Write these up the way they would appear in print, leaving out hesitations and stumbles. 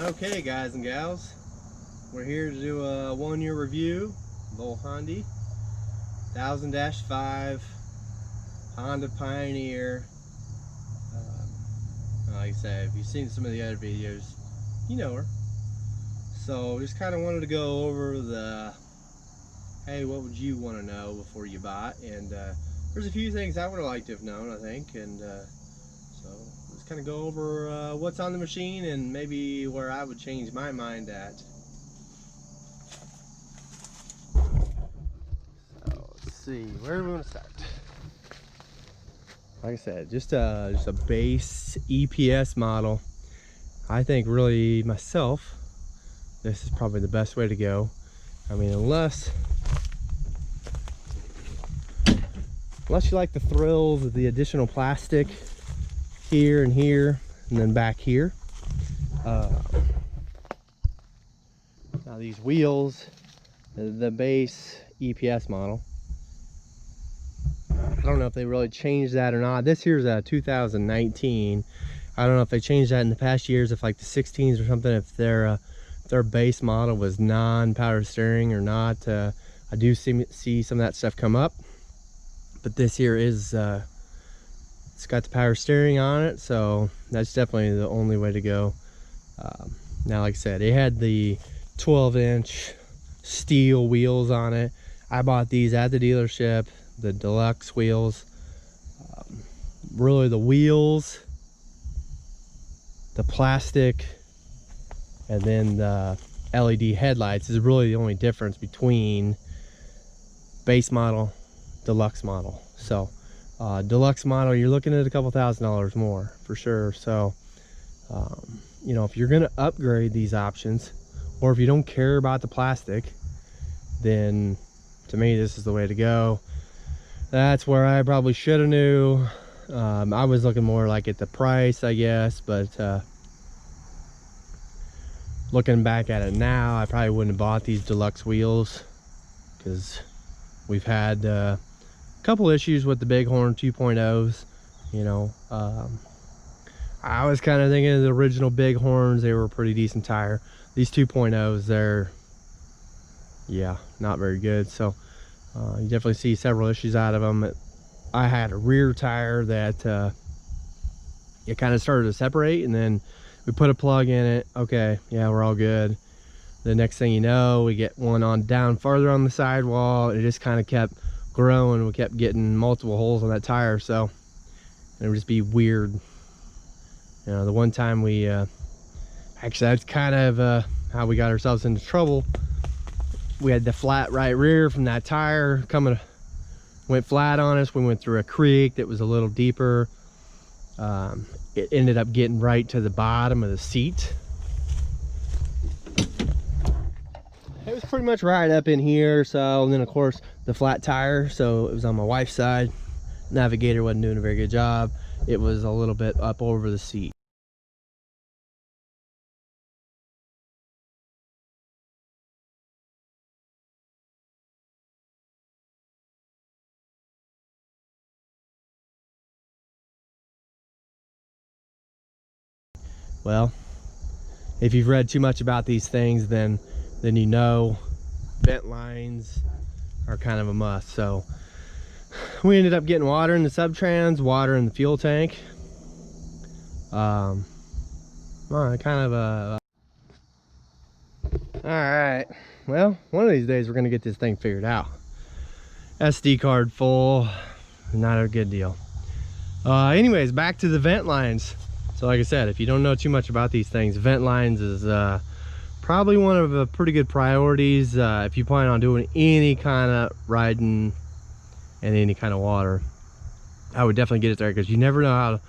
Okay, guys and gals, we're here to do a 1-year review of old Hundy 1000-5 Honda Pioneer. Like I said, if you've seen some of the other videos, you know her. So just kind of wanted to go over the, hey, what would you want to know before you buy it? And there's a few things I would have liked to have known, I think, and so let's kind of go over what's on the machine and maybe where I would change my mind at. So let's see, where do we want to start? Like I said, just a base EPS model. I think really myself, this is probably the best way to go. I mean, unless you like the thrills of the additional plastic here and here and then back here. Now these wheels, the base EPS model, I don't know if they really changed that or not. This here's a 2019. I don't know if they changed that in the past years, if like the 16s or something, if their base model was non-power steering or not. I do see some of that stuff come up, but this here is it's got the power steering on it, so that's definitely the only way to go. Now, like I said, it had the 12-inch steel wheels on it. I bought these at the dealership, the deluxe wheels. Really the wheels, the plastic, and then the LED headlights is really the only difference between base model, deluxe model. So deluxe model, you're looking at a couple $1,000s more for sure. So you know, if you're going to upgrade these options, or if you don't care about the plastic, then to me this is the way to go. That's where I probably should have knew. I was looking more like at the price, I guess, but looking back at it now, I probably wouldn't have bought these deluxe wheels, because we've had a couple issues with the Bighorn 2.0s. You know, I was kind of thinking of the original Bighorns. They were a pretty decent tire. These 2.0s, they're, yeah, not very good. So you definitely see several issues out of them. I had a rear tire that it kind of started to separate, and then we put a plug in it. Okay, yeah, we're all good. The next thing you know, we get one on down farther on the sidewall. It just kind of kept growing. We kept getting multiple holes on that tire, so it would just be weird. You know, the one time we actually, that's kind of how we got ourselves into trouble. We had the flat right rear from that tire went flat on us. We went through a creek that was a little deeper. It ended up getting right to the bottom of the seat. It was pretty much right up in here. So, and then of course the flat tire, so it was on my wife's side. Navigator wasn't doing a very good job. It was a little bit up over the seat. Well, if you've read too much about these things, then you know vent lines are kind of a must. So we ended up getting water in the subtrans, water in the fuel tank. Well, kind of a all right, well, one of these days we're gonna get this thing figured out. SD card full, not a good deal. Anyways, back to the vent lines. So like I said, if you don't know too much about these things, vent lines is probably one of the pretty good priorities if you plan on doing any kind of riding in any kind of water. I would definitely get it there, because you never know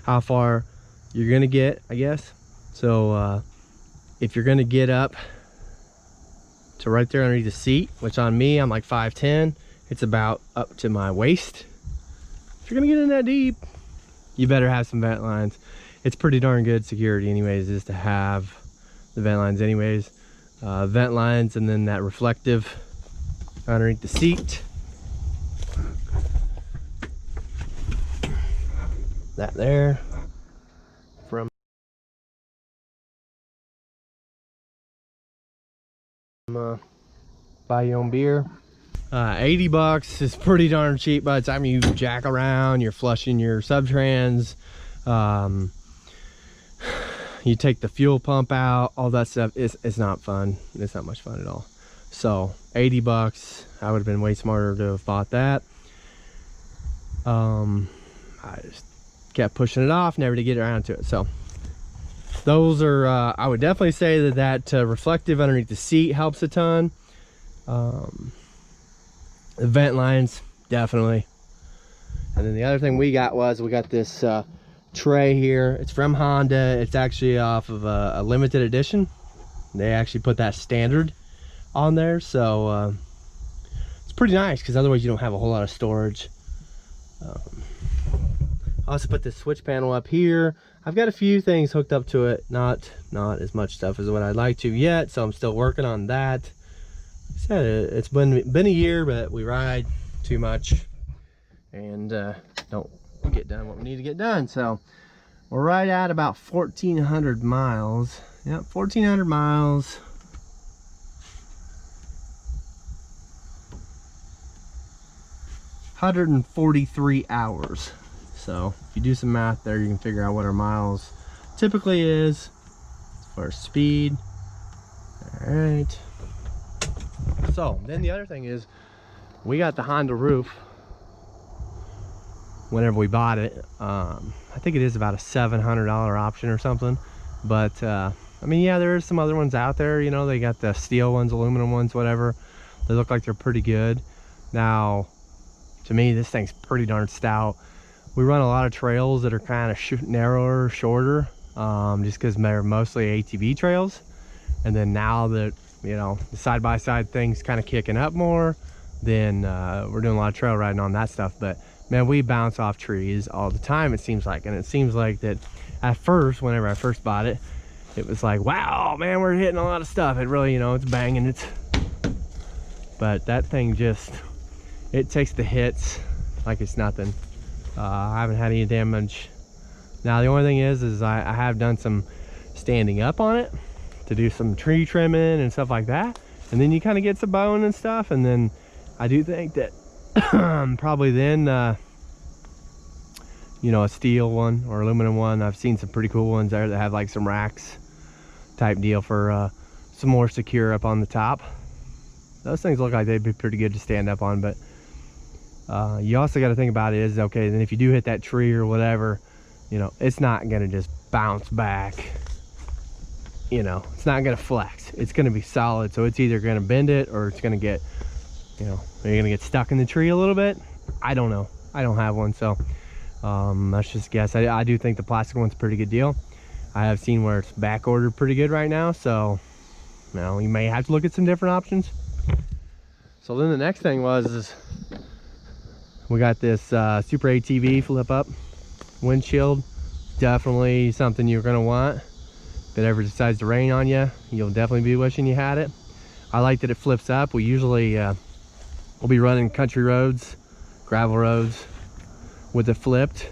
how far you're gonna get, I guess. So if you're gonna get up to right there underneath the seat, which on me, I'm like 5'10", it's about up to my waist. If you're gonna get in that deep, you better have some vent lines. It's pretty darn good security anyways, is to have the vent lines anyways. Vent lines, and then that reflective underneath the seat. That there. Buy your own beer. 80 bucks is pretty darn cheap by the time you jack around, you're flushing your subtrans, you take the fuel pump out, all that stuff. It's not fun. It's not much fun at all. So 80 bucks, I would have been way smarter to have bought that. I just kept pushing it off, never to get around to it. So those are, I would definitely say that reflective underneath the seat helps a ton. The vent lines, definitely. And then the other thing we got this tray here. It's from Honda. It's actually off of a limited edition. They actually put that standard on there, so it's pretty nice, because otherwise you don't have a whole lot of storage. I also put this switch panel up here. I've got a few things hooked up to it, not as much stuff as what I'd like to yet, so I'm still working on that. Like I said, it's been a year, but we ride too much and don't get done what we need to get done. So we're right at about 1,400 miles. Yep, 1,400 miles. 143 hours. So if you do some math there, you can figure out what our miles typically is as far as speed. All right. So then the other thing is, we got the Honda roof whenever we bought it. I think it is about a $700 option or something, but I mean, yeah, there's some other ones out there, you know. They got the steel ones, aluminum ones, whatever. They look like they're pretty good. Now to me, this thing's pretty darn stout. We run a lot of trails that are kind of narrower, shorter, just because they're mostly ATV trails. And then now that, you know, the side-by-side thing's kind of kicking up more, then we're doing a lot of trail riding on that stuff. But man, we bounce off trees all the time, it seems like. And it seems like that at first, whenever I first bought it, it was like, wow, man, we're hitting a lot of stuff. It really, you know, it's banging. But that thing just, it takes the hits like it's nothing. I haven't had any damage. Now the only thing is I have done some standing up on it to do some tree trimming and stuff like that, and then you kind of get some bone and stuff. And then I do think that probably then you know, a steel one or aluminum one, I've seen some pretty cool ones there that have like some racks type deal for some more secure up on the top. Those things look like they'd be pretty good to stand up on. But you also got to think about it is, okay, then if you do hit that tree or whatever, you know, it's not going to just bounce back. You know, it's not going to flex. It's going to be solid. So it's either going to bend it, or it's going to get, you know, you're going to get stuck in the tree a little bit. I don't know. I don't have one. So let's just guess. I do think the plastic one's a pretty good deal. I have seen where it's back ordered pretty good right now. So, you know, you may have to look at some different options. So then the next thing is we got this Super ATV flip up windshield. Definitely something you're gonna want. If it ever decides to rain on you, you'll definitely be wishing you had it. I like that it flips up. We usually we'll be running country roads, gravel roads with it flipped.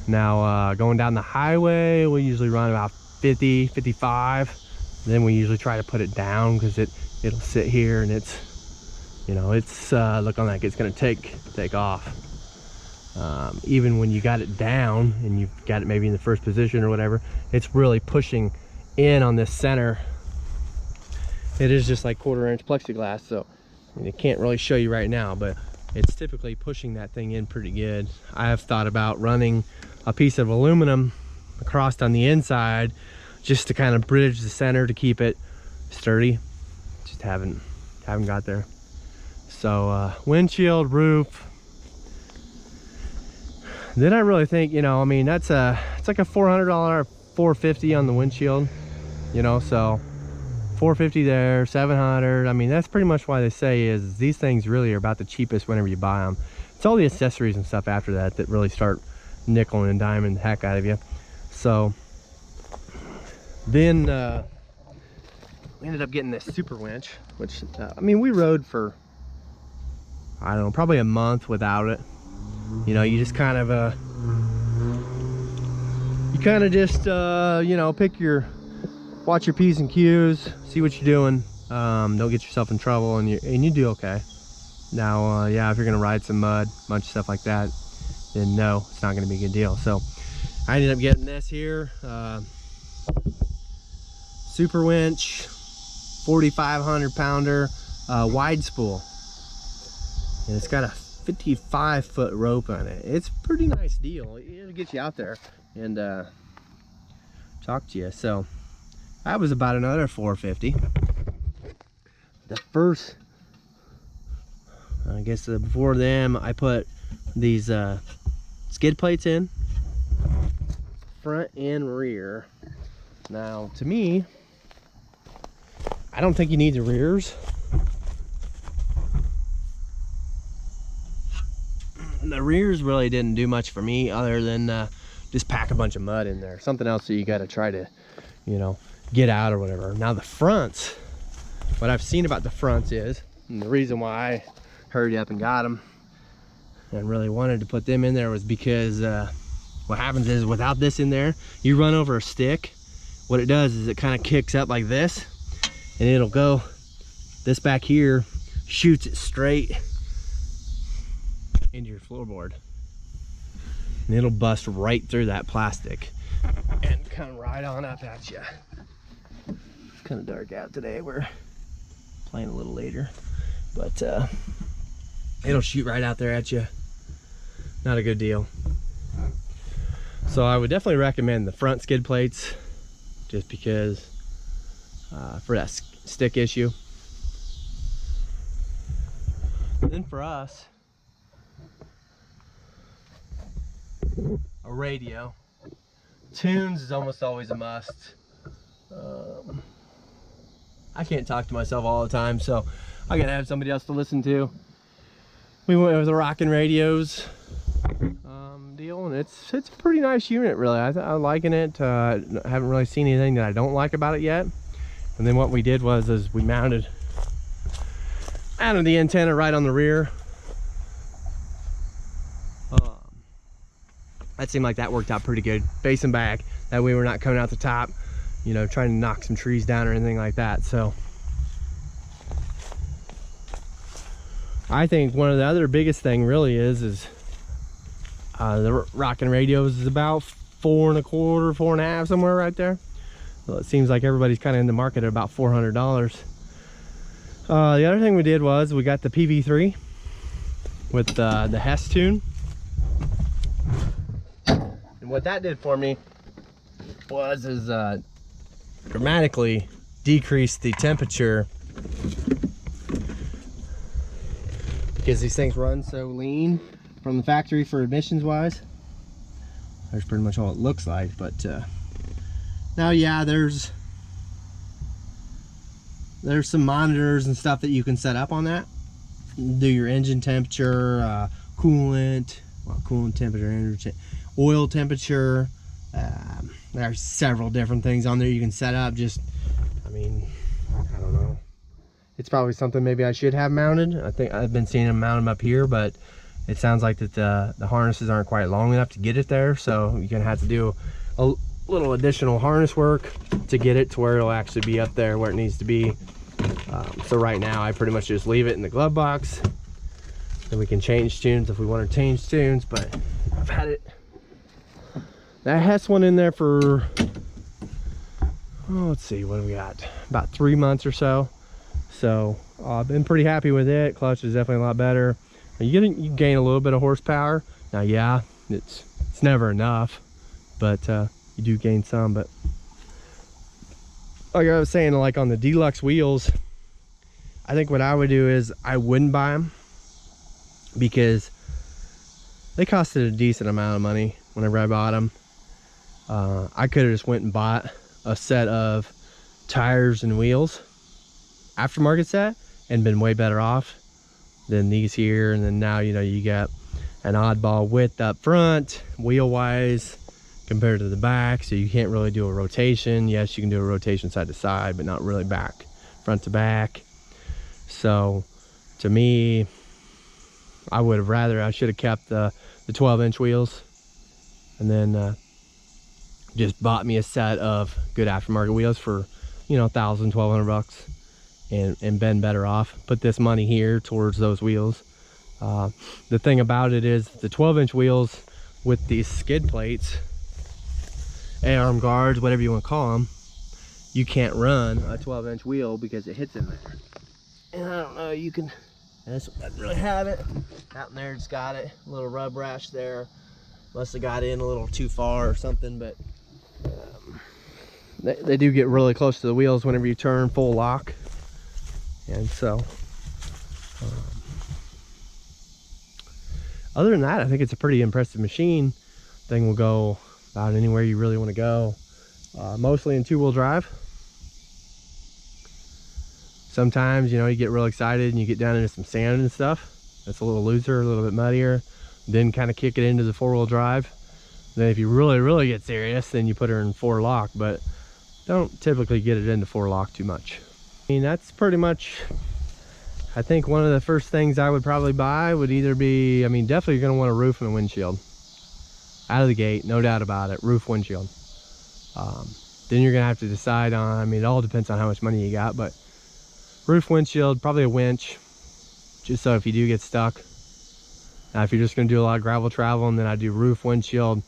Now going down the highway, we usually run about 50, 55. Then we usually try to put it down, because it'll sit here and it's, you know, it's looking like it's gonna take off. Even when you got it down and you've got it maybe in the first position or whatever, it's really pushing in on this center. It is just like 1/4 inch plexiglass, so I mean, I can't really show you right now, but it's typically pushing that thing in pretty good. I have thought about running a piece of aluminum across on the inside just to kind of bridge the center to keep it sturdy. Just haven't got there. So windshield, roof. Then I really think, you know, I mean, it's like a $400, $450 on the windshield, you know, so $450 there, $700. I mean, that's pretty much why they say is these things really are about the cheapest whenever you buy them. It's all the accessories and stuff after that that really start nickeling and diming the heck out of you. So then we ended up getting this super winch, which I mean, we rode for, I don't know, probably a month without it. You know, you just kind of you know, pick your watch your P's and Q's, see what you're doing. Don't get yourself in trouble, and you do okay. Now, yeah, if you're gonna ride some mud, bunch of stuff like that, then no, it's not gonna be a good deal. So I ended up getting this here, super winch, 4,500 pounder, wide spool, and it's got a 55-foot rope on it. It's a pretty nice deal. It'll get you out there and talk to you. So that was about another $450. The first, I guess before them, I put these skid plates in, front and rear. Now, to me, I don't think you need the rears. The rears really didn't do much for me other than just pack a bunch of mud in there. Something else that you got to try to, you know, get out or whatever. Now the fronts, what I've seen about the fronts is, and the reason why I hurried up and got them and really wanted to put them in there was because what happens is without this in there, you run over a stick. What it does is it kind of kicks up like this, and it'll go, this back here shoots it straight into your floorboard, and it'll bust right through that plastic and come right on up at you. It's kind of dark out today. We're playing a little later, but it'll shoot right out there at you. Not a good deal. So I would definitely recommend the front skid plates, just because for that stick issue. And then for us, a radio. Tunes is almost always a must. I can't talk to myself all the time, so I gotta have somebody else to listen to. We went with the rockin' radios deal, and it's a pretty nice unit, really. I'm liking it. I haven't really seen anything that I don't like about it yet. And then what we did was we mounted the antenna right on the rear. That seemed like that worked out pretty good, facing back. That way we're not coming out the top, you know, trying to knock some trees down or anything like that. So I think one of the other biggest thing really is the rockin' radios is about 4 1/4, 4 1/2, somewhere right there. Well, it seems like everybody's kind of in the market at about $400. The other thing we did was we got the PV3 with the Hess tune. And what that did for me was dramatically decrease the temperature, because these things run so lean from the factory for emissions wise. That's pretty much all it looks like. But now, yeah, there's some monitors and stuff that you can set up on that. Do your engine temperature, coolant temperature, oil temperature. There are several different things on there you can set up. Just, I mean, I don't know. It's probably something maybe I should have mounted. I think I've been seeing them mount them up here, but it sounds like that the harnesses aren't quite long enough to get it there. So you're gonna have to do a little additional harness work to get it to where it'll actually be up there where it needs to be. So right now I pretty much just leave it in the glove box. Then we can change tunes if we want to change tunes. But I've had that Hess one in there for, let's see, what do we got? About 3 months or so. So I've been pretty happy with it. Clutch is definitely a lot better. You gain a little bit of horsepower. Now, yeah, it's never enough, but you do gain some. But like I was saying, like on the deluxe wheels, I think what I would do is I wouldn't buy them, because they costed a decent amount of money whenever I bought them. I could have just went and bought a set of tires and wheels, aftermarket set, and been way better off than these here. And then now, you know, you got an oddball width up front wheel wise compared to the back, so you can't really do a rotation. Yes, you can do a rotation side to side, but not really back front to back. So to me, I would have I should have kept the 12-inch wheels, and then just bought me a set of good aftermarket wheels for you know, $1,000-1,200 and been better off. Put this money here towards those wheels. The thing about it is the 12-inch wheels with these skid plates, A-arm guards, whatever you want to call them, you can't run a 12-inch wheel because it hits in there. And I don't know, you can, this one doesn't really have it. Out in there it's got it, a little rub rash there. Must have got in a little too far or something, but they do get really close to the wheels whenever you turn full lock. And so other than that, I think it's a pretty impressive machine. Thing will go about anywhere you really want to go, mostly in 2-wheel drive. Sometimes, you know, you get real excited and you get down into some sand and stuff. That's a little looser, a little bit muddier. Then kind of kick it into the 4-wheel drive. Then if you really get serious, then you put her in 4-lock, but don't typically get it into 4-lock too much. I mean, that's pretty much, I think one of the first things I would probably buy would either be, I mean, definitely you're gonna want a roof and a windshield. Out of the gate, no doubt about it, roof, windshield. Then you're gonna have to decide on, I mean, it all depends on how much money you got, but roof, windshield, probably a winch, just so if you do get stuck. Now, if you're just gonna do a lot of gravel travel, and then I do roof, windshield,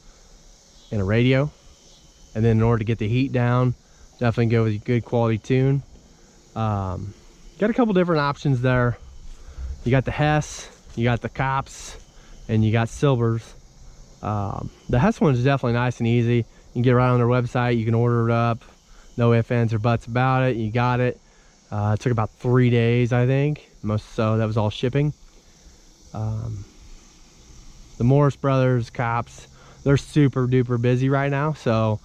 and a radio. And then in order to get the heat down, definitely go with a good quality tune. Got a couple different options there. You got the Hess, you got the Cops, and you got Silvers. The Hess one is definitely nice and easy. You can get right on their website, you can order it up, no ifs, ands, or buts about it. You got it. It took about 3 days, I think. So that was all shipping. The Morris Brothers Cops, they're super duper busy right now, so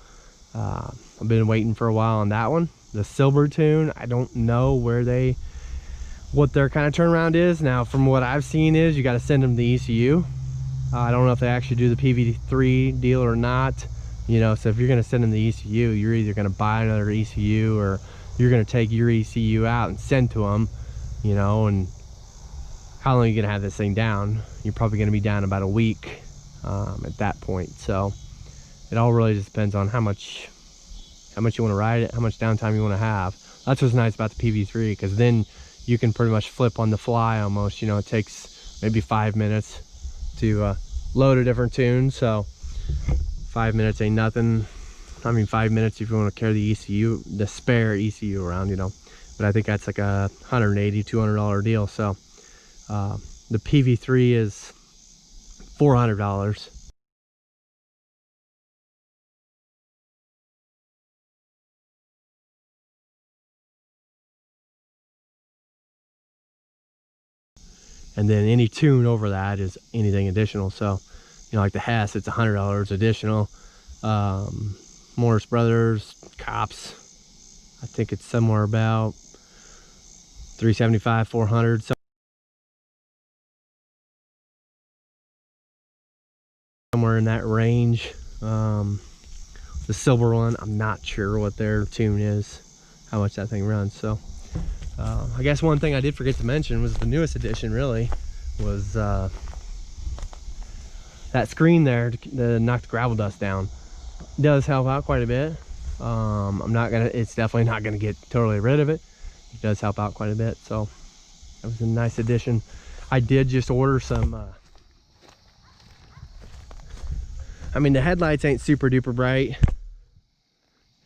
I've been waiting for a while on that one. The Silver Tune, I don't know what their kind of turnaround is. Now, from what I've seen is you got to send them the ECU. I don't know if they actually do the PV3 deal or not. You know, so if you're going to send them the ECU, you're either going to buy another ECU or you're going to take your ECU out and send to them, you know. And how long are you going to have this thing down? You're probably going to be down about a week at that point. So it all really just depends on how much you want to ride it, how much downtime you want to have. That's what's nice about the PV3, because then you can pretty much flip on the fly almost. You know, it takes maybe 5 minutes to load a different tune, so 5 minutes ain't nothing. I mean, 5 minutes if you want to carry the ECU, the spare ECU around, you know. But I think that's like a $180-200 deal. So the PV3 is $400. And then any tune over that is anything additional. So, you know, like the Hess, it's $100 additional. Morris Brothers, Cops, I think it's somewhere about $375, $400. Somewhere in that range. The Silver one, I'm not sure what their tune is, how much that thing runs. So I guess one thing I did forget to mention was the newest addition really was that screen there to knock the gravel dust down. Does help out quite a bit. It's definitely not gonna get totally rid of it. It does help out quite a bit. So that was a nice addition. I did just order some I mean, the headlights ain't super duper bright,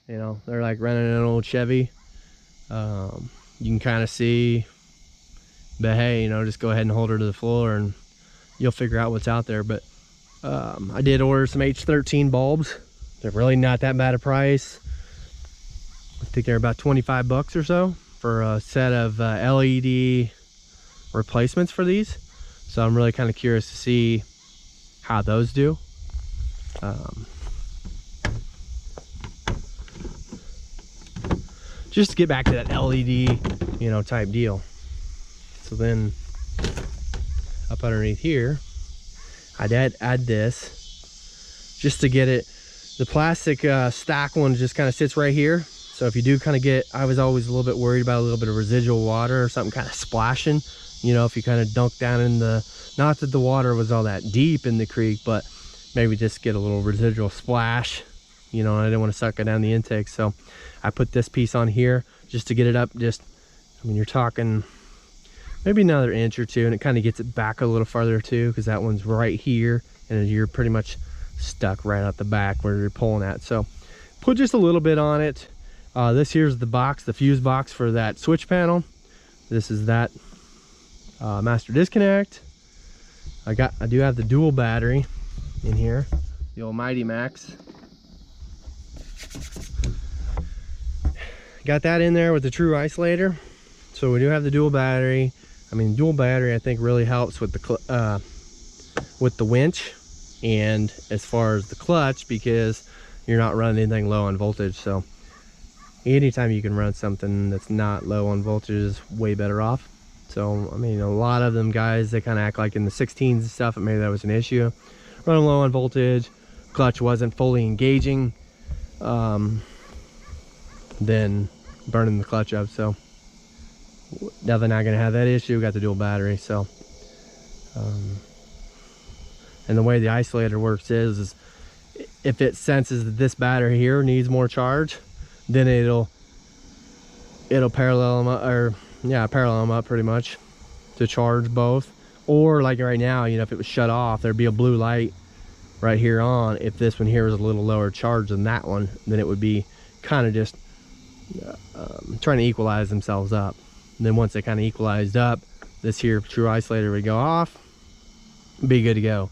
you know, they're like running an old Chevy. You can kind of see, but hey, you know, just go ahead and hold her to the floor and you'll figure out what's out there. But I did order some H13 bulbs. They're really not that bad a price. I think they're about 25 bucks or so for a set of LED replacements for these. So I'm really kind of curious to see how those do. Just to get back to that LED, you know, type deal. So then up underneath here, I'd add this just to get it. The plastic stock one just kind of sits right here. So if you do kind of get, I was always a little bit worried about a little bit of residual water or something kind of splashing, you know, if you kind of dunk down in the, not that the water was all that deep in the creek, but maybe just get a little residual splash you know, and I didn't want to suck it down the intake. So I put this piece on here just to get it up. Just, I mean, you're talking maybe another inch or two, and it kind of gets it back a little farther too, because that one's right here and you're pretty much stuck right out the back where you're pulling at. So put just a little bit on it. This here's the box, the fuse box for that switch panel. This is that master disconnect. I do have the dual battery in here, the old Mighty Max. Got that in there with the true isolator. So we do have the dual battery. I mean, dual battery I think really helps with the winch, and as far as the clutch, because you're not running anything low on voltage. So anytime you can run something that's not low on voltage is way better off. So I mean, a lot of them guys, they kind of act like in the 16s and stuff, and maybe that was an issue, running low on voltage, clutch wasn't fully engaging, then burning the clutch up. So definitely not gonna have that issue. Got the dual battery. So and the way the isolator works is if it senses that this battery here needs more charge, then it'll parallel them up, or yeah, parallel them up pretty much to charge both. Or like right now, you know, if it was shut off, there'd be a blue light right here on. If this one here was a little lower charge than that one, then it would be kind of just trying to equalize themselves up. And then once they kind of equalized up, this here true isolator would go off, be good to go.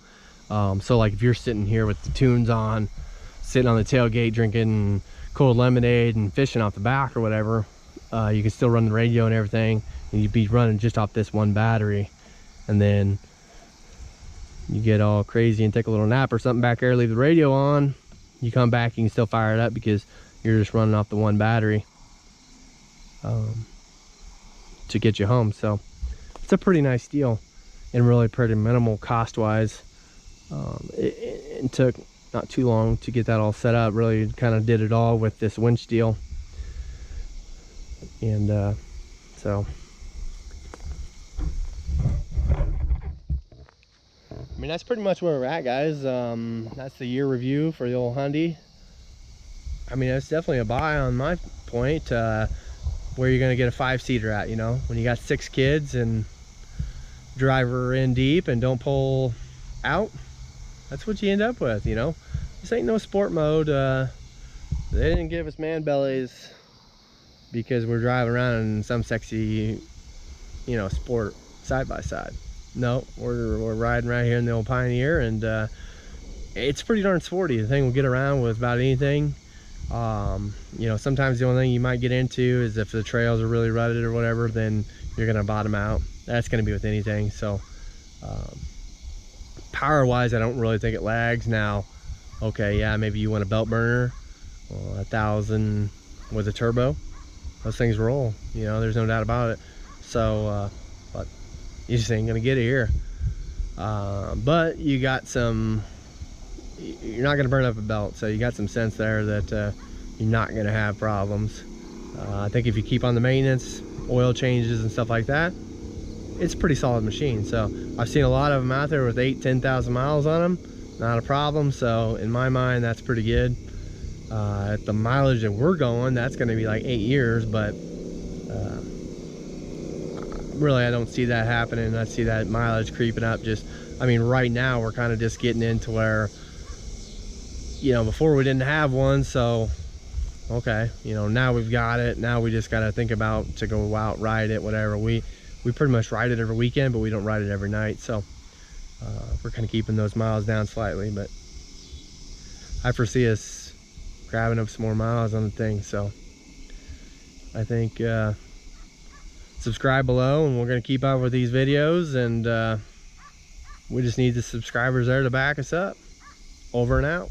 So like if you're sitting here with the tunes on, sitting on the tailgate drinking cold lemonade and fishing off the back or whatever, you can still run the radio and everything, and you'd be running just off this one battery. And then you get all crazy and take a little nap or something back there, leave the radio on, you come back, you can still fire it up because you're just running off the one battery to get you home. So it's a pretty nice deal and really pretty minimal cost wise. It took not too long to get that all set up. Really kind of did it all with this winch deal. And so I mean, that's pretty much where we're at, guys. That's the year review for the old Hundy. I mean, it's definitely a buy on my point. Where you're gonna get a 5-seater at, you know, when you got 6 kids and driver in deep and don't pull out, that's what you end up with, you know. This ain't no sport mode. They didn't give us man bellies because we're driving around in some sexy, you know, sport side by side. No, we're riding right here in the old Pioneer, and it's pretty darn sporty. The thing will get around with about anything. You know, sometimes the only thing you might get into is if the trails are really rutted or whatever, then you're gonna bottom out. That's gonna be with anything. So power wise, I don't really think it lags. Now, okay, yeah, maybe you want a belt burner, 1,000 with a turbo, those things roll, you know, there's no doubt about it. So but you just ain't gonna get it here. But you got some, you're not gonna burn up a belt, so you got some sense there that you're not gonna have problems. I think if you keep on the maintenance, oil changes and stuff like that, it's a pretty solid machine. So I've seen a lot of them out there with 8,000-10,000 miles on them, not a problem. So in my mind, that's pretty good. At the mileage that we're going, that's gonna be like 8 years, but really I don't see that happening. I see that mileage creeping up. Just, I mean, right now we're kind of just getting into where, you know, before we didn't have one, so okay, you know, now we've got it. Now we just got to think about to go out, ride it, whatever. We pretty much ride it every weekend, but we don't ride it every night. So we're kind of keeping those miles down slightly, but I foresee us grabbing up some more miles on the thing. So I think subscribe below, and we're going to keep up with these videos, and we just need the subscribers there to back us up. Over and out.